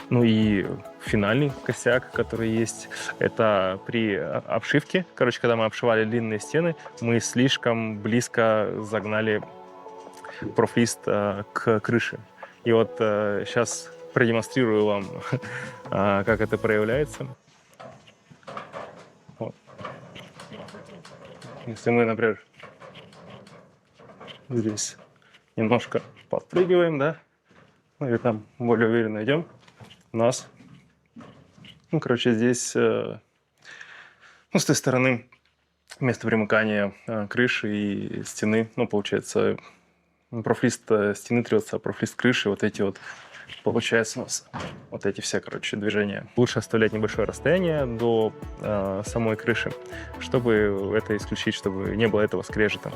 Ну и финальный косяк, который есть, это при обшивке. Короче, когда мы обшивали длинные стены, мы слишком близко загнали профлист к крыше. И вот сейчас продемонстрирую вам, как это проявляется. Вот. Если мы, например, здесь немножко подпрыгиваем, да, ну или там более уверенно идем, у нас, ну, короче, здесь, ну, с той стороны место примыкания крыши и стены, ну, получается, профлист стены трется, а профлист крыши, вот эти вот, получается, у нас вот эти все, короче, движения. Лучше оставлять небольшое расстояние до самой крыши, чтобы это исключить, чтобы не было этого скрежета.